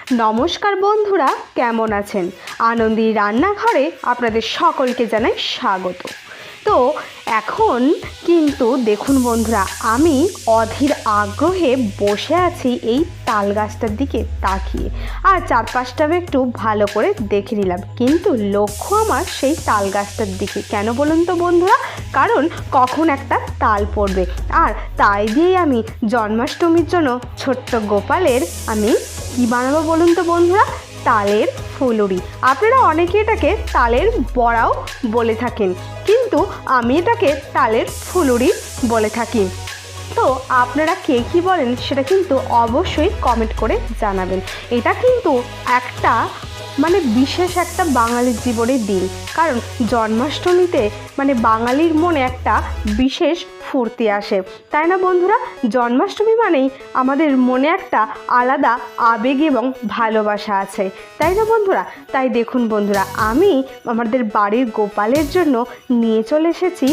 নমস্কার বন্ধুরা, কেমন আছেন? আনন্দী রান্নাঘরে আপনাদের সকলকে জানাই স্বাগত। তো এখন কিন্তু দেখুন বন্ধুরা, আমি অধীর আগ্রহে বসে আছি এই তাল গাছটার দিকে তাকিয়ে, আর চারপাশটাও একটু ভালো করে দেখে নিলাম। কিন্তু লক্ষ্য আমার সেই তাল গাছটার দিকে। কেন বলুন তো বন্ধুরা? কারণ কখন একটা তাল পড়বে, আর তাই দিয়েই আমি জন্মাষ্টমীর জন্য ছোট্ট গোপালের আমি কী বানাবো বলুন তো বন্ধুরা? তালের ফুলুরি। আপনারা অনেকে এটাকে তালের বড়াও বলে থাকেন, কিন্তু আমি এটাকে তালের ফুলুরি বলে থাকি। তো আপনারা কে কী বলেন সেটা কিন্তু অবশ্যই কমেন্ট করে জানাবেন। এটা কিন্তু একটা বিশেষ একটা বাঙালির জীবনের দিন, কারণ জন্মাষ্টমীতে বাঙালির মনে একটা বিশেষ ফুর্তি আসে, তাই না বন্ধুরা? জন্মাষ্টমী মানেই আমাদের মনে একটা আলাদা আবেগ এবং ভালোবাসা আছে, তাই না বন্ধুরা? তাই দেখুন বন্ধুরা, আমি আমাদের বাড়ির গোপালের জন্য নিয়ে চলে এসেছি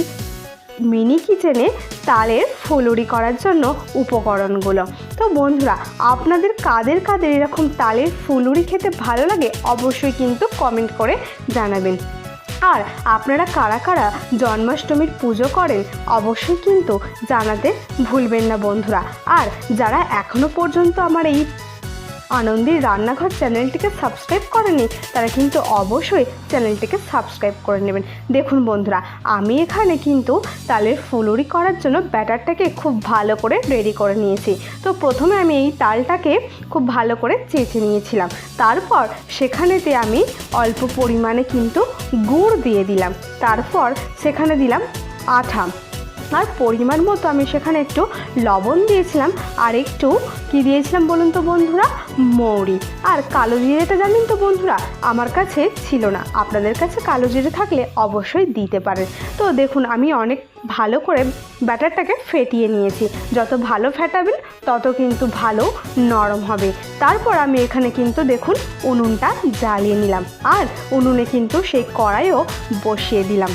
মিনি কিচেনে তালের ফুলুরি করার জন্য উপকরণগুলো। তো বন্ধুরা, আপনাদের কাদের কাদের এরকম তালের ফুলুরি খেতে ভালো লাগে অবশ্যই কিন্তু কমেন্ট করে জানাবেন। আর আপনারা কারা কারা জন্মাষ্টমীর পুজো করেন অবশ্যই কিন্তু জানাতে ভুলবেন না বন্ধুরা। আর যারা এখনও পর্যন্ত আমার এই আনন্দীর রান্নাঘর চ্যানেলটিকে সাবস্ক্রাইব করেনি তারা কিন্তু অবশ্যই চ্যানেলটিকে সাবস্ক্রাইব করে নেবেন। দেখুন বন্ধুরা, আমি এখানে কিন্তু তালের ফুলুরি করার জন্য ব্যাটারটাকে খুব ভালো করে রেডি করে নিয়েছি। তো প্রথমে আমি এই তালটাকে খুব ভালো করে চেঁচে নিয়েছিলাম, তারপর সেখানেতে আমি অল্প পরিমাণে কিন্তু গুড় দিয়ে দিলাম, তারপর সেখানে দিলাম আটা, আর পরিমাণ মতো আমি সেখানে একটু লবণ দিয়েছিলাম, আর একটু কি দিয়েছিলাম বলুন তো বন্ধুরা? মৌরি। আর কালো জিরেটা জানেন তো বন্ধুরা, আমার কাছে ছিল না, আপনাদের কাছে কালো জিরে থাকলে অবশ্যই দিতে পারেন। তো দেখুন, আমি অনেক ভালো করে ব্যাটারটাকে ফেটিয়ে নিয়েছি। যত ভালো ফেটাবেন তত কিন্তু ভালো নরম হবে। তারপর আমি এখানে কিন্তু দেখুন উনুনটা জ্বালিয়ে নিলাম, আর উনুনে কিন্তু সেই কড়াইও বসিয়ে দিলাম।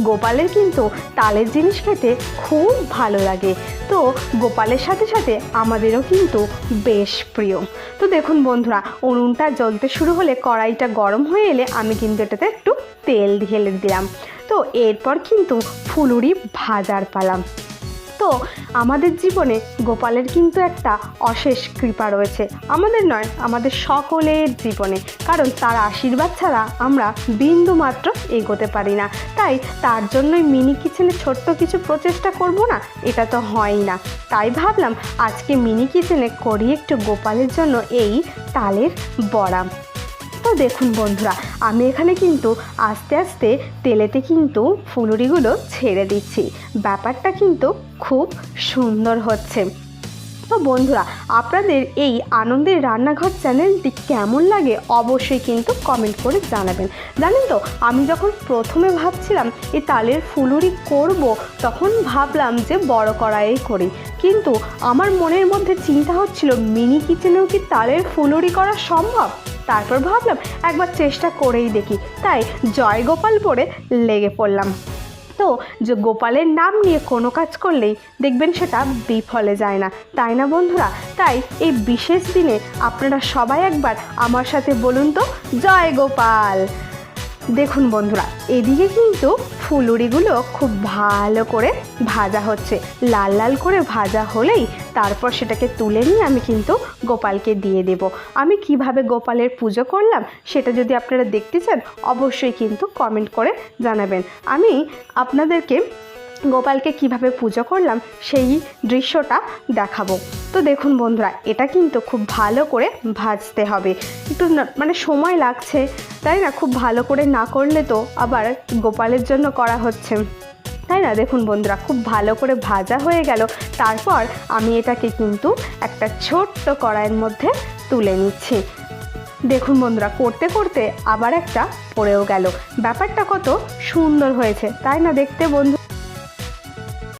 গোপালের কিন্তু তালের জিনিস খেতে খুব ভালো লাগে, তো গোপালের সাথে সাথে আমাদেরও কিন্তু বেশ প্রিয়। তো দেখুন বন্ধুরা, উনুনটা জ্বলতে শুরু হলে, কড়াইটা গরম হয়ে এলে আমি কিন্তু এটাতে একটু তেল ঢেলে দিলাম। তো এরপর কিন্তু ফুলুরি ভাজার পালা। তো আমাদের জীবনে গোপালের কিন্তু একটা অশেষ কৃপা রয়েছে, আমাদের নয়, আমাদের সকলের জীবনে, কারণ তার আশীর্বাদ ছাড়া আমরা বিন্দু মাত্র এগোতে পারি না। তাই তার জন্যই মিনি কিচেনে ছোট্ট কিছু প্রচেষ্টা করব না, এটা তো হয়ই না। তাই ভাবলাম আজকে মিনি কিচেনে করি একটু গোপালের জন্য এই তালের বড়া। তো দেখুন বন্ধুরা, আমি এখানে কিন্তু আস্তে আস্তে তেলেতে কিন্তু ফুলুরিগুলো ছেড়ে দিচ্ছি। ব্যাপারটা কিন্তু খুব সুন্দর হচ্ছে। তো বন্ধুরা, আপনাদের এই আনন্দের রান্নাঘর চ্যানেলটি কেমন লাগে অবশ্যই কিন্তু কমেন্ট করে জানাবেন। জানেন তো, আমি যখন প্রথমে ভাবছিলাম এই তালের ফুলুরি করব, তখন ভাবলাম যে বড় কড়াইয়ে করি, কিন্তু আমার মনের মধ্যে চিন্তা হচ্ছিল মিনি কিচেনেও কি তালের ফুলুরি করা সম্ভব। তারপর ভাবলাম একবার চেষ্টা করেই দেখি, তাই জয় গোপাল বলে লেগে পড়লাম। তো যে গোপালের নাম নিয়ে কোনো কাজ করলেই দেখবেন সেটা বিফলে যায় না, তাই না বন্ধুরা? তাই এই বিশেষ দিনে আপনারা সবাই একবার আমার সাথে বলুন তো, জয় গোপাল। দেখুন বন্ধুরা, এদিকে কিন্তু ফুলুরিগুলো খুব ভালো করে ভাজা হচ্ছে। লাল লাল করে ভাজা হলেই তারপর সেটাকে তুলে নিয়ে আমি কিন্তু গোপালকে দিয়ে দেব। আমি কিভাবে গোপালের পুজো করলাম সেটা যদি আপনারা দেখতে চান অবশ্যই কিন্তু কমেন্ট করে জানাবেন। আমি আপনাদেরকে গোপালকে কিভাবে পুজো করলাম সেই দৃশ্যটা দেখাবো। তো দেখুন বন্ধুরা, এটা কিন্তু খুব ভালো করে ভাজতে হবে, একটু সময় লাগছে, তাই না? খুব ভালো করে না করলে তো আবার গোপালের জন্য করা হচ্ছে, তাই না? দেখুন বন্ধুরা, খুব ভালো করে ভাজা হয়ে গেল। তারপর আমি এটাকে কিন্তু একটা ছোট্ট কড়াইয়ের মধ্যে তুলে নিচ্ছি। দেখুন বন্ধুরা, করতে করতে আবার একটা পড়েও গেল। ব্যাপারটা কত সুন্দর হয়েছে, তাই না দেখতে বন্ধু?